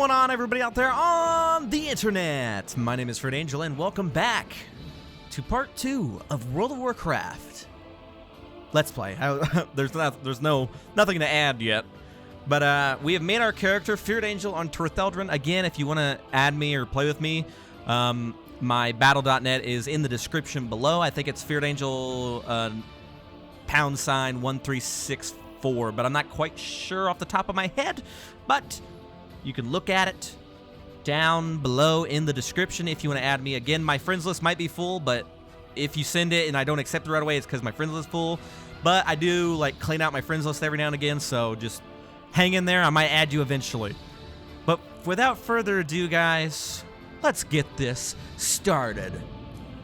going on, everybody out there on the internet? My name is FearedAngel, and welcome back to part 2 of World of Warcraft. Let's play. There's nothing to add yet, but we have made our character FearedAngel on Turtheldron. Again, if you want to add me or play with me, my battle.net is in the description below. I think it's FearedAngel #1364, but I'm not quite sure off the top of my head. But you can look at it down below in the description if you want to add me. Again, my friends list might be full, but if you send it and I don't accept it right away, it's because my friends list is full. But I do like clean out my friends list every now and again, so just hang in there. I might add you eventually. But without further ado, guys, let's get this started.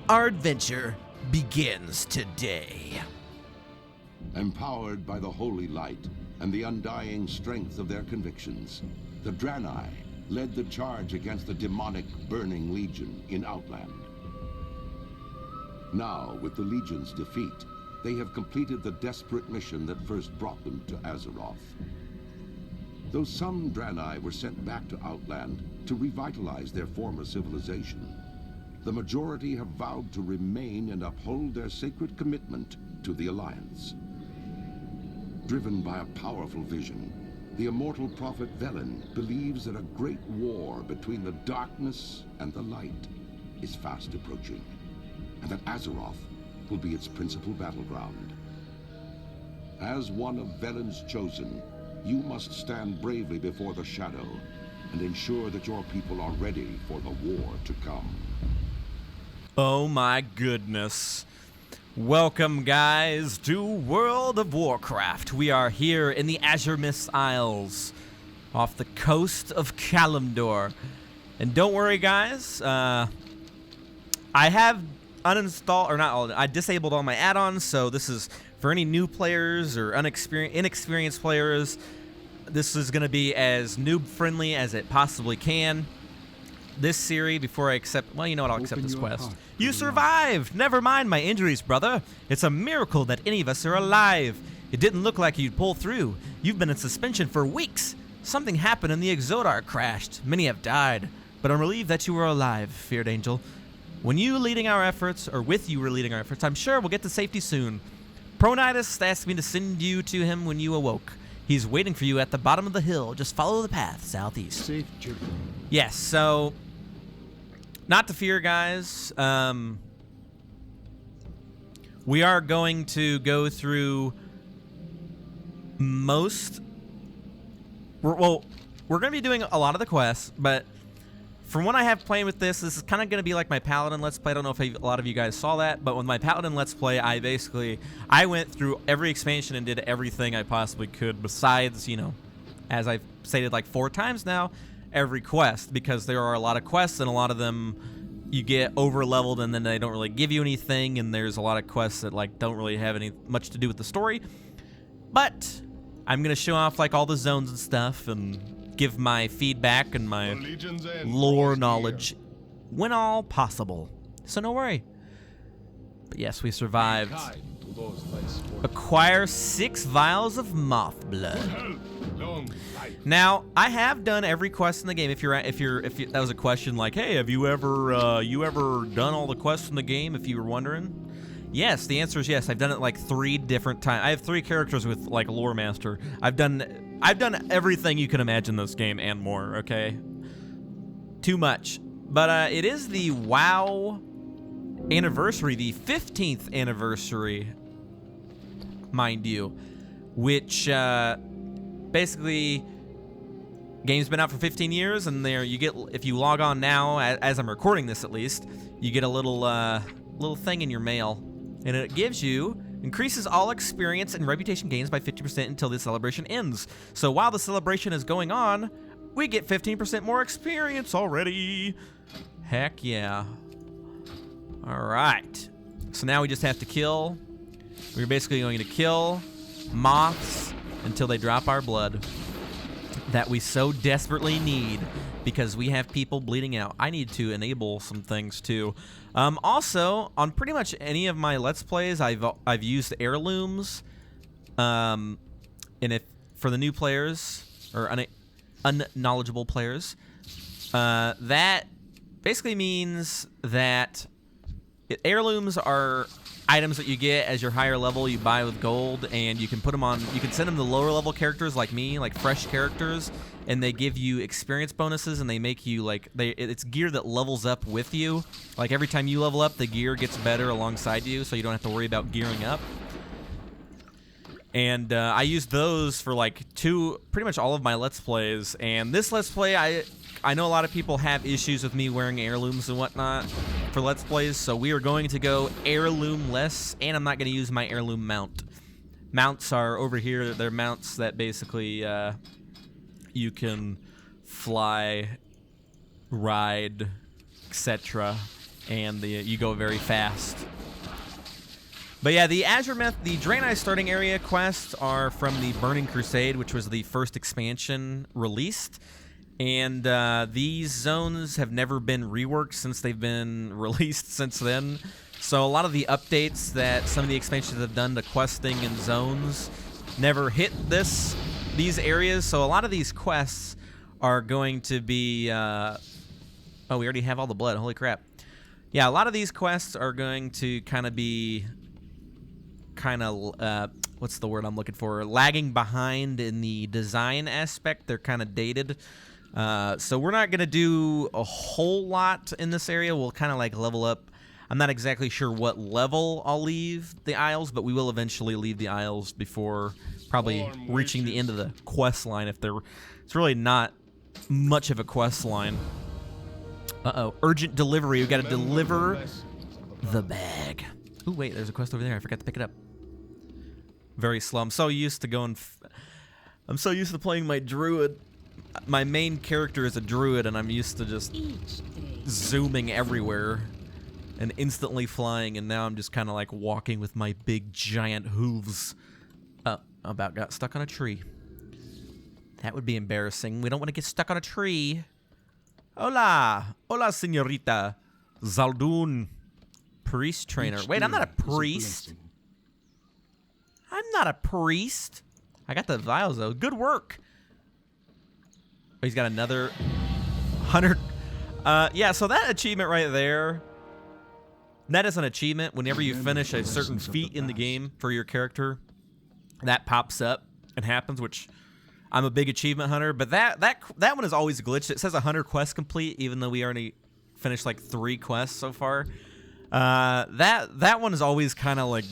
Our adventure begins today. Empowered by the holy light and the undying strength of their convictions, the Draenei led the charge against the demonic Burning Legion in Outland. Now, with the Legion's defeat, they have completed the desperate mission that first brought them to Azeroth. Though some Draenei were sent back to Outland to revitalize their former civilization, the majority have vowed to remain and uphold their sacred commitment to the Alliance. Driven by a powerful vision, the immortal prophet Velen believes that a great war between the darkness and the light is fast approaching, and that Azeroth will be its principal battleground. As one of Velen's chosen, you must stand bravely before the shadow and ensure that your people are ready for the war to come. Oh my goodness. Welcome, guys, to World of Warcraft. We are here in the Azure Mist Isles off the coast of Kalimdor. And don't worry, guys, I have uninstalled, or not all, I disabled all my add-ons, so this is for any new players or inexperienced players. This is going to be as noob-friendly as it possibly can. This series, before I accept, well, you know what, I'll accept this quest. You survived! Never mind my injuries, brother. It's a miracle that any of us are alive. It didn't look like you'd pull through. You've been in suspension for weeks. Something happened and the Exotar crashed. Many have died, but I'm relieved that you were alive, FearedAngel. With you leading our efforts, I'm sure we'll get to safety soon. Pronitus asked me to send you to him when you awoke. He's waiting for you at the bottom of the hill. Just follow the path southeast. Safe journey. Yes, so not to fear, guys. We are going to go through most. We're going to be doing a lot of the quests, but from what I have playing with this is kind of going to be like my Paladin Let's Play. I don't know if a lot of you guys saw that, but with my Paladin Let's Play, I went through every expansion and did everything I possibly could besides, you know, as I've stated like 4 times now, every quest, because there are a lot of quests and a lot of them you get over leveled and then they don't really give you anything, and there's a lot of quests that like don't really have any much to do with the story. But I'm going to show off like all the zones and stuff and give my feedback and my lore knowledge when all possible. So no worry. But yes, we survived. Acquire 6 vials of moth blood. Now, I have done every quest in the game. If that was a question like, hey, have you ever done all the quests in the game, if you were wondering? Yes, the answer is yes. I've done it like 3 different times. I have 3 characters with like Lore Master. I've done everything you can imagine in this game and more, okay? Too much. But it is the WoW anniversary, the 15th anniversary, mind you, which basically game's been out for 15 years, and there you get, if you log on now, as I'm recording this at least, you get a little thing in your mail, and it gives you increases all experience and reputation gains by 50% until the celebration ends. So while the celebration is going on, we get 15% more experience already. Heck yeah. All right. So now we just have to kill. We're basically going to kill moths until they drop our blood that we so desperately need, because we have people bleeding out. I need to enable some things too. Also, on pretty much any of my Let's Plays, I've used heirlooms. And if for the new players or unknowledgeable players, That basically means that heirlooms are items that you get as your higher level. You buy with gold, and you can put them on. You can send them to lower level characters like me, like fresh characters, and they give you experience bonuses, and they make you like it's gear that levels up with you. Like every time you level up, the gear gets better alongside you, so you don't have to worry about gearing up. And I use those for like pretty much all of my Let's Plays. And this Let's Play, I know a lot of people have issues with me wearing heirlooms and whatnot for Let's Plays, so we are going to go heirloom-less, and I'm not going to use my heirloom mount. Mounts are over here. They're mounts that basically you can fly, ride, etc., and you go very fast. But yeah, the Azimuth, the Draenei starting area quests are from the Burning Crusade, which was the first expansion released. And these zones have never been reworked since they've been released since then. So a lot of the updates that some of the expansions have done to questing and zones never hit these areas. So a lot of these quests are going to be... oh, we already have all the blood. Holy crap. Yeah, a lot of these quests are going to kind of be... what's the word I'm looking for? Lagging behind in the design aspect. They're kind of dated. So we're not going to do a whole lot in this area. We'll kind of like level up. I'm not exactly sure what level I'll leave the Isles, but we will eventually leave the Isles before probably reaching the end of the quest line. It's really not much of a quest line. Uh-oh. Urgent delivery. We've got to deliver the bag. Oh, wait. There's a quest over there. I forgot to pick it up. Very slow. I'm so used to going... I'm so used to playing my druid. My main character is a druid, and I'm used to just zooming everywhere and instantly flying, and now I'm just kind of like walking with my big giant hooves. About got stuck on a tree. That would be embarrassing. We don't want to get stuck on a tree. Hola. Hola, señorita. Zaldun. Priest trainer. Wait, I'm not a priest. I'm not a priest. I got the vials, though. Good work. Oh, he's got another 100. Yeah, so that achievement right there, that is an achievement. Whenever you finish a certain feat in the game for your character, that pops up and happens, which I'm a big achievement hunter. But that one is always glitched. It says 100 quests complete, even though we already finished like 3 quests so far. That one has always kind of like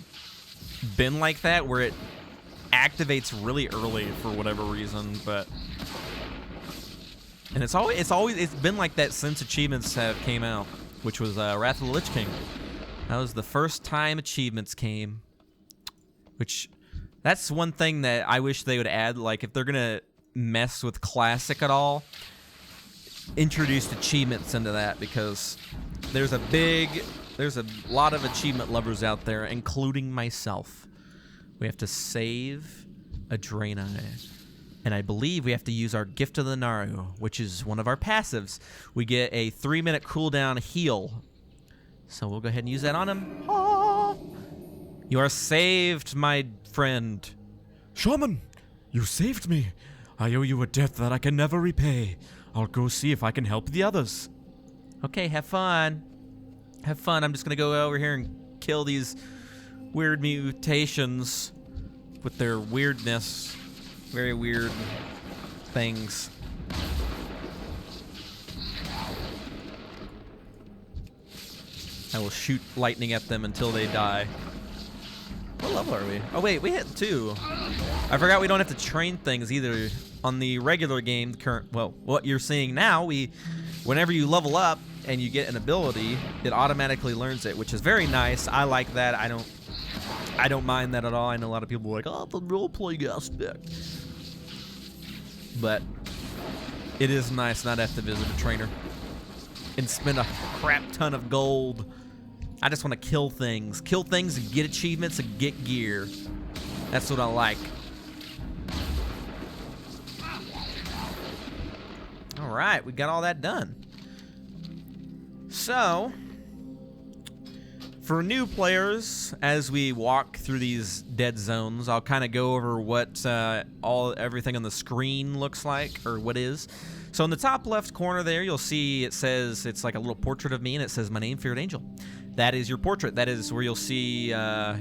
been like that, where it activates really early for whatever reason, but and it's been like that since achievements have came out, which was Wrath of the Lich King. That was the first time achievements came, which that's one thing that I wish they would add. Like if they're gonna mess with classic at all, introduce achievements into that, because there's a lot of achievement lovers out there, including myself. We have to save a Draenei. And I believe we have to use our Gift of the Naru, which is one of our passives. We get a 3-minute cooldown heal. So we'll go ahead and use that on him. Oh, you are saved, my friend. Shaman, you saved me. I owe you a debt that I can never repay. I'll go see if I can help the others. Okay, have fun. Have fun. I'm just going to go over here and kill these weird mutations with their weirdness. Very weird things. I will shoot lightning at them until they die. What level are we? Oh wait, we hit 2. I forgot we don't have to train things either. On the regular game, what you're seeing now, whenever you level up and you get an ability, it automatically learns it, which is very nice. I like that. I don't mind that at all. I know a lot of people are like, oh, the role-playing aspect. But it is nice not to have to visit a trainer and spend a crap ton of gold. I just want to kill things. Kill things and get achievements and get gear. That's what I like. All right, we got all that done. So, for new players, as we walk through these dead zones, I'll kind of go over what everything on the screen looks like, or what is. So in the top left corner there, you'll see it says, it's like a little portrait of me, and it says my name, FearedAngel. That is your portrait. That is where you'll see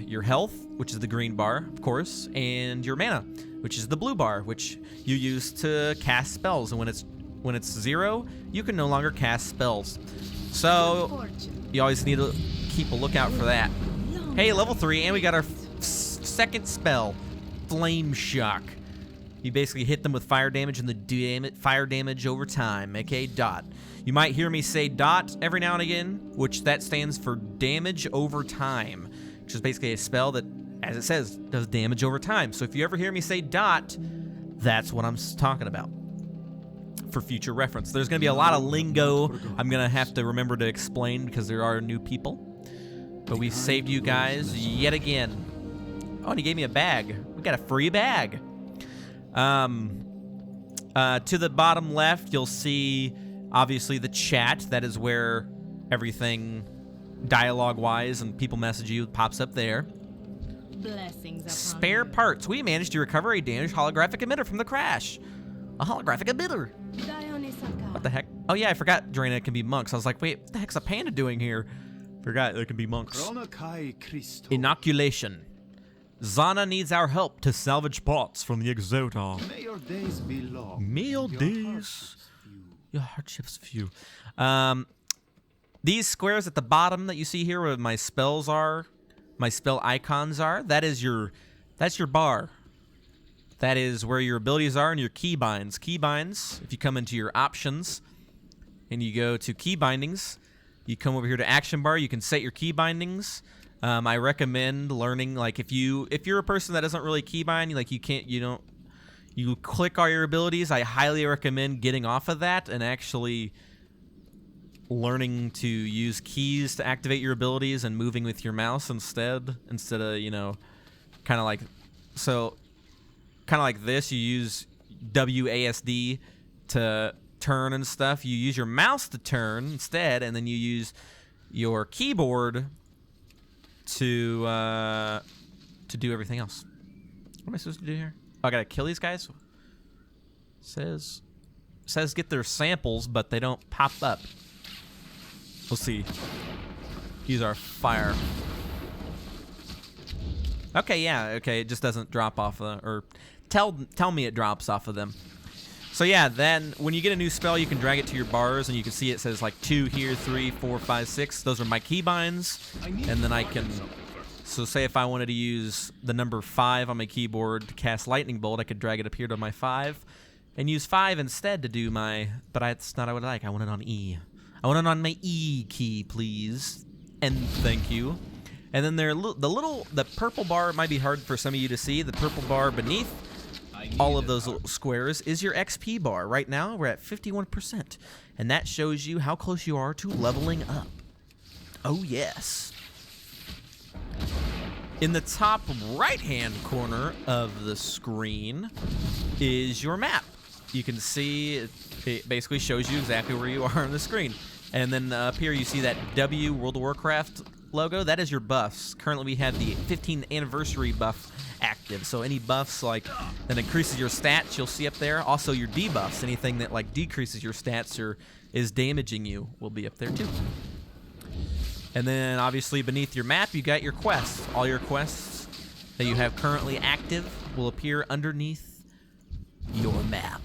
your health, which is the green bar, of course, and your mana, which is the blue bar, which you use to cast spells. And when it's 0, you can no longer cast spells. So you always need to keep a lookout for that. Hey, level 3, and we got our second spell, Flame Shock. You basically hit them with fire damage, and the fire damage over time, aka dot. You might hear me say dot every now and again, which that stands for damage over time, which is basically a spell that, as it says, does damage over time. So if you ever hear me say dot, that's what I'm talking about for future reference. There's going to be a lot of lingo I'm going to have to remember to explain because there are new people. But we saved you guys yet again. Oh, and he gave me a bag. We got a free bag. To the bottom left, you'll see, obviously, the chat. That is where everything, dialogue-wise, and people message you, pops up there. Blessings Spare parts. We managed to recover a damaged holographic emitter from the crash. A holographic emitter. What the heck? Oh, yeah, I forgot Draina can be monks. I was like, wait, what the heck's a panda doing here? Forgot there can be monks. Inoculation. Zana needs our help to salvage parts from the Exotar. May your days be long. May your days, your hardships few. These squares at the bottom that you see here where my spells are, my spell icons are, that's your bar. That is where your abilities are and your keybinds. Keybinds, if you come into your options and you go to key bindings, you come over here to action bar, you can set your key bindings. I recommend learning, like, if you're a person that doesn't really keybind, like you click all your abilities, I highly recommend getting off of that and actually learning to use keys to activate your abilities and moving with your mouse instead of, kind of like this, you use WASD to turn and stuff. You use your mouse to turn instead, and then you use your keyboard to do everything else. What am I supposed to do here? Oh, I gotta kill these guys? Says get their samples, but they don't pop up. We'll see. Use our fire. Okay, yeah, okay, it just doesn't drop off of them, or tell me it drops off of them. So yeah, then when you get a new spell, you can drag it to your bars, and you can see it says like 2 here, 3, 4, 5, 6. Those are my keybinds, and then I can. So say if I wanted to use the number 5 on my keyboard to cast lightning bolt, I could drag it up here to my 5, and use 5 instead to do my. But that's not what I like. I want it on E. I want it on my E key, please, and thank you. And then the purple bar might be hard for some of you to see. The purple bar beneath all of those little squares is your XP bar. Right now, we're at 51%, and that shows you how close you are to leveling up. Oh, yes. In the top right-hand corner of the screen is your map. You can see it basically shows you exactly where you are on the screen. And then up here you see that W World of Warcraft logo. That is your buffs. Currently we have the 15th anniversary buff active, so any buffs like that increases your stats you'll see up there. Also your debuffs, anything that like decreases your stats or is damaging you, will be up there too. And then obviously beneath your map you got your quests. All your quests that you have currently active will appear underneath your map.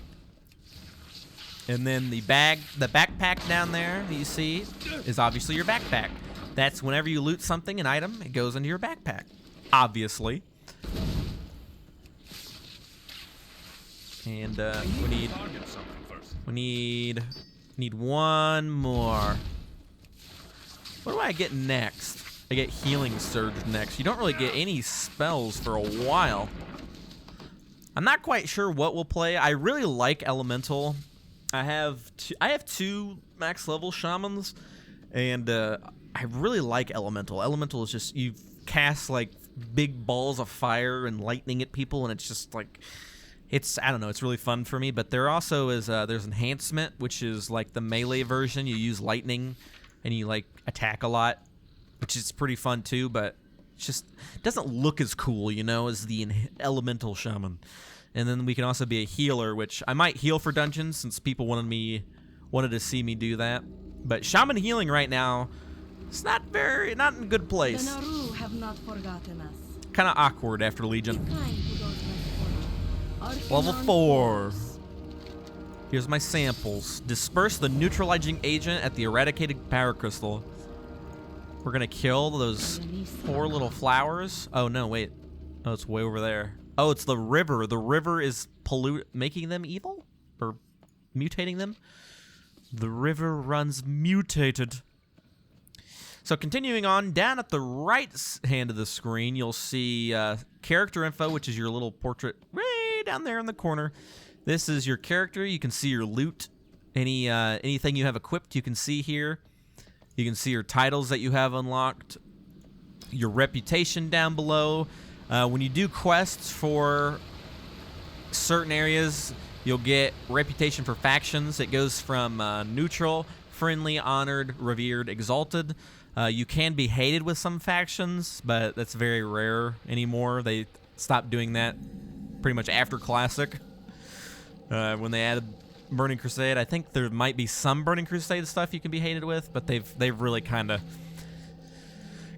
And then the backpack down there that you see is obviously your backpack. That's whenever you loot something, an item, it goes into your backpack, obviously. And we need one more. What do I get next? I get Healing Surge next. You don't really get any spells for a while. I'm not quite sure what we'll play. I really like Elemental. I have two max level shamans, and I really like Elemental. Elemental is just, you cast like big balls of fire and lightning at people, and it's just like, I don't know, it's really fun for me. But there also is there's Enhancement, which is like the melee version. You use lightning and you like attack a lot, which is pretty fun too, but it's just, it doesn't look as cool, as the Elemental Shaman. And then we can also be a healer, which I might heal for dungeons since people wanted to see me do that. But shaman healing right now, it's not in a good The place. Naru have not forgotten us. Kind of awkward after Legion. Be kind to those less fortunate. Level Archeon 4. force. Here's my samples. Disperse the neutralizing agent at the eradicated power crystal. We're gonna kill those poor little flowers. Oh no, wait. Oh, it's way over there. Oh, it's the river. The river is making them evil? Or mutating them? The river runs mutated. So continuing on, down at the right hand of the screen, you'll see character info, which is your little portrait way down there in the corner. This is your character. You can see your loot. Anything you have equipped, you can see here. You can see your titles that you have unlocked. Your reputation down below. When you do quests for certain areas, you'll get reputation for factions. It goes from neutral, friendly, honored, revered, exalted. You can be hated with some factions, but that's very rare anymore. They stopped doing that pretty much after Classic. When they added Burning Crusade, I think there might be some Burning Crusade stuff you can be hated with, but they've really kind of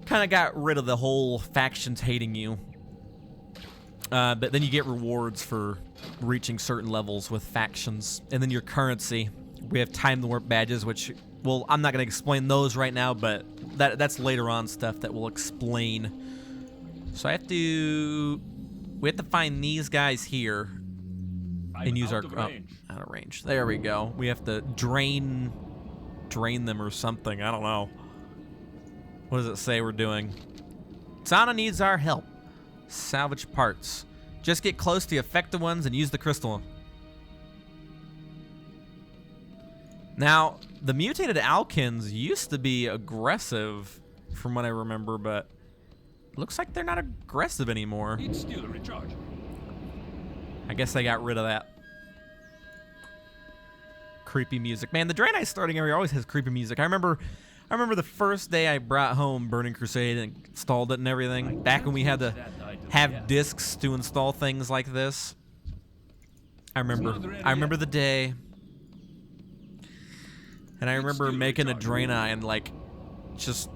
got rid of the whole factions hating you. But then you get rewards for reaching certain levels with factions, and then your currency. We have time warp badges, which, well, I'm not going to explain those right now, but that's later on stuff that we'll explain. So we have to find these guys here. And use our out of range. There we go. We have to drain them or something. I don't know. What does it say we're doing? Sana needs our help. Salvage parts. Just get close to the affected ones and use the crystal. Now, the mutated Alkins used to be aggressive, from what I remember, but it looks like they're not aggressive anymore. It's still a recharge. I guess they got rid of that. Creepy music. Man, the Draenei starting area always has creepy music. I remember the first day I brought home Burning Crusade and installed it and everything. Back when we had to have discs to install things like this. I remember the day. And I remember making a Draenei and like just,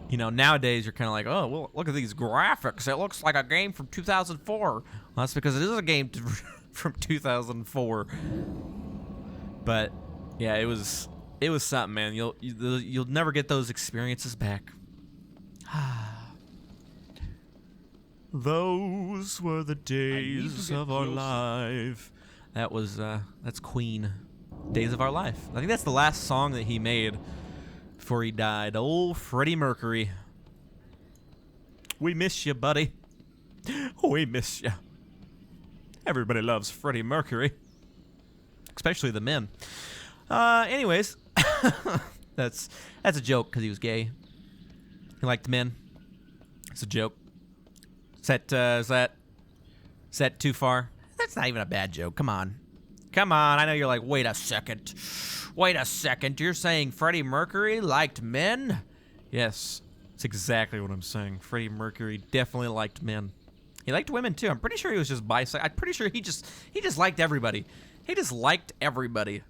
you know, nowadays you're kind of like, oh, well, look at these graphics. It looks like a game from 2004. Well, that's because it is a game from 2004. But yeah, it was something, man. You'll never get those experiences back. Those were the days of our life. That's Queen. Days of Our Life. I think that's the last song that he made before he died. Old Freddie Mercury. We miss you, buddy. We miss you. Everybody loves Freddie Mercury. Especially the men. Anyways. That's a joke because he was gay. He liked men. It's a joke. Is that too far? That's not even a bad joke. Come on. I know you're like, wait a second. You're saying Freddie Mercury liked men? Yes, that's exactly what I'm saying. Freddie Mercury definitely liked men. He liked women too. I'm pretty sure he was just bisexual. I'm pretty sure he just liked everybody. He just liked everybody.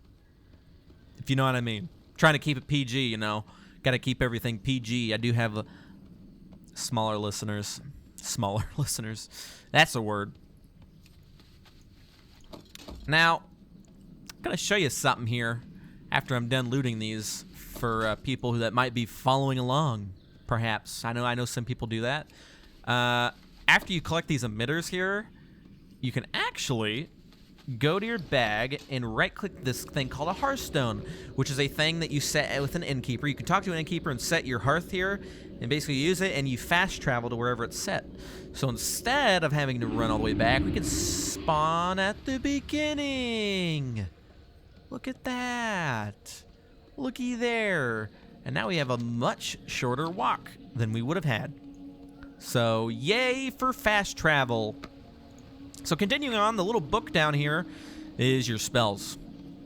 If you know what I mean. Trying to keep it PG, you know. Got to keep everything PG. I do have smaller listeners. That's a word. Now, I'm going to show you something here after I'm done looting these for people that might be following along, perhaps. I know some people do that. After you collect these emitters here, you can actually go to your bag and right-click this thing called a hearthstone, which is a thing that you set with an innkeeper. You can talk to an innkeeper and set your hearth here and basically use it, and you fast travel to wherever it's set. So instead of having to run all the way back, we can spawn at the beginning. Look at that. Looky there. And now we have a much shorter walk than we would have had. So yay for fast travel. So continuing on, the little book down here is your spells.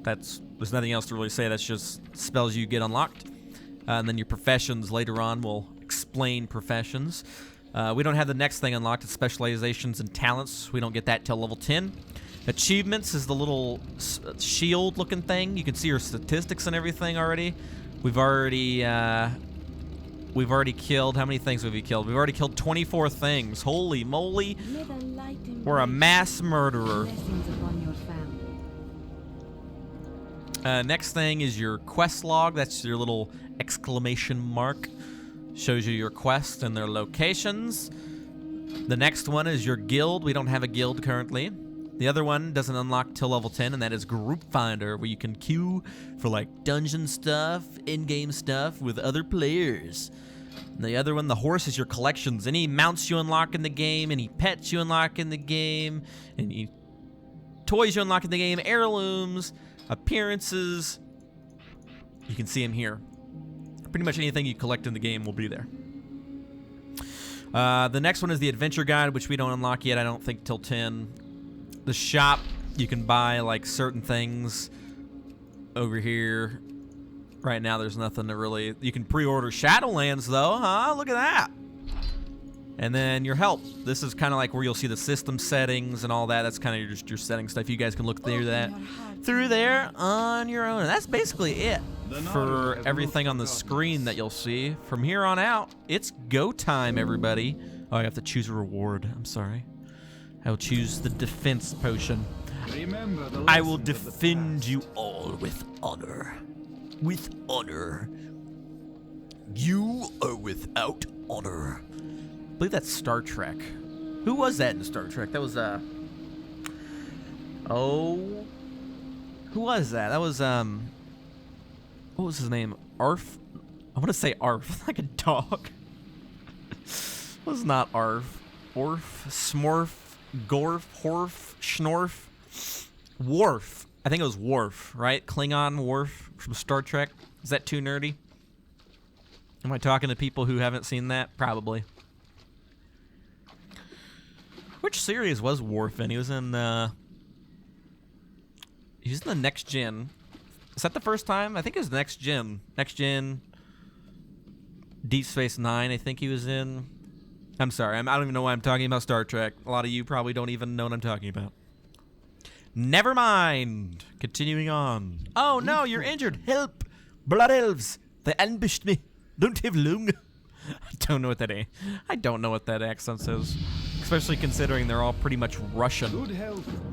There's nothing else to really say. That's just spells you get unlocked. And then your professions later on will explain professions. We don't have the next thing unlocked. It's specializations and talents. We don't get that till level 10. Achievements is the little shield-looking thing. You can see your statistics and everything already. We've already killed. How many things have we killed? We've already killed 24 things. Holy moly! We're a mass murderer. Next thing is your quest log. That's your little exclamation mark. Shows you your quests and their locations. The next one is your guild. We don't have a guild currently. The other one doesn't unlock till level 10, and that is Group Finder, where you can queue for like dungeon stuff, in-game stuff with other players. And the other one, the horse, is your collections. Any mounts you unlock in the game, any pets you unlock in the game, any toys you unlock in the game, heirlooms, appearances. You can see them here. Pretty much anything you collect in the game will be there. The next one is the adventure guide, which we don't unlock yet, I don't think, till 10. The shop, you can buy like certain things over here. Right now there's nothing to really... You can pre-order Shadowlands though, huh? Look at that. And then your help. This is kind of like where you'll see the system settings and all that. That's kind of just your setting stuff. You guys can look through that through there on your own. And that's basically it for everything on the screen that you'll see. From here on out, it's go time, everybody. Oh, I have to choose a reward. I'm sorry. I will choose the defense potion. I will defend you all with honor. With honor. You are without honor. I believe that's Star Trek. Who was that in Star Trek? That was, oh... Who was that? That was, what was his name? Arf? I want to say Arf, like a dog. It was not Arf. Orf, Smorf, Gorf, Horf, Schnorf, Worf. I think it was Worf, right? Klingon Worf from Star Trek. Is that too nerdy? Am I talking to people who haven't seen that? Probably. Which series was Worf in? He was in the Next Gen. Is that the first time? I think it was Next Gen. Next Gen. Deep Space Nine, I think he was in. I'm sorry, I don't even know why I'm talking about Star Trek. A lot of you probably don't even know what I'm talking about. Never mind. Continuing on. Oh no, you're injured. Help! Blood elves! They ambushed me. Don't have long. I don't know what that is. I don't know what that accent says. Especially considering they're all pretty much Russian,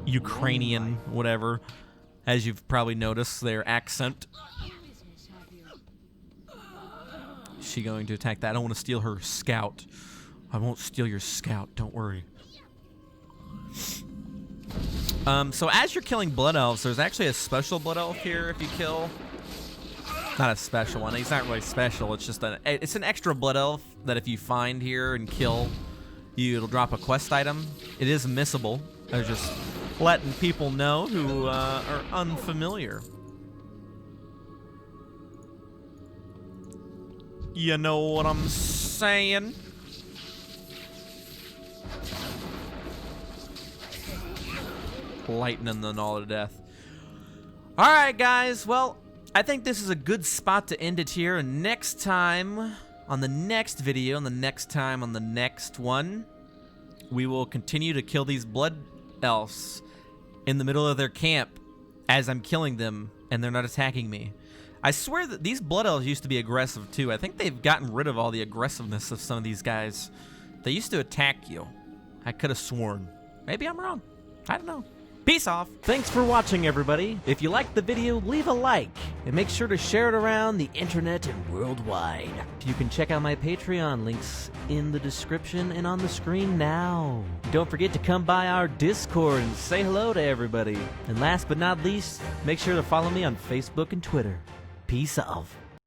Ukrainian, whatever. As you've probably noticed, their accent. Is she going to attack that? I don't want to steal her scout. I won't steal your scout, don't worry. So as you're killing blood elves, there's actually a special blood elf here if you kill. Not a special one, he's not really special, it's just it's an extra blood elf that if you find here and kill, it'll drop a quest item. It is missable. I was just letting people know who are unfamiliar. You know what I'm saying? Lightning them all to death. Alright guys, well, I think this is a good spot to end it here. And next time, on the next video, and the next time on the next one, we will continue to kill these blood elves in the middle of their camp as I'm killing them and they're not attacking me. I swear that these blood elves used to be aggressive too. I think they've gotten rid of all the aggressiveness of some of these guys. They used to attack you. I could have sworn. Maybe I'm wrong. I don't know. Peace off. Thanks for watching, everybody. If you liked the video, leave a like and make sure to share it around the internet and worldwide. You can check out my Patreon, links in the description and on the screen now. Don't forget to come by our Discord and say hello to everybody. And last but not least, make sure to follow me on Facebook and Twitter. Peace off.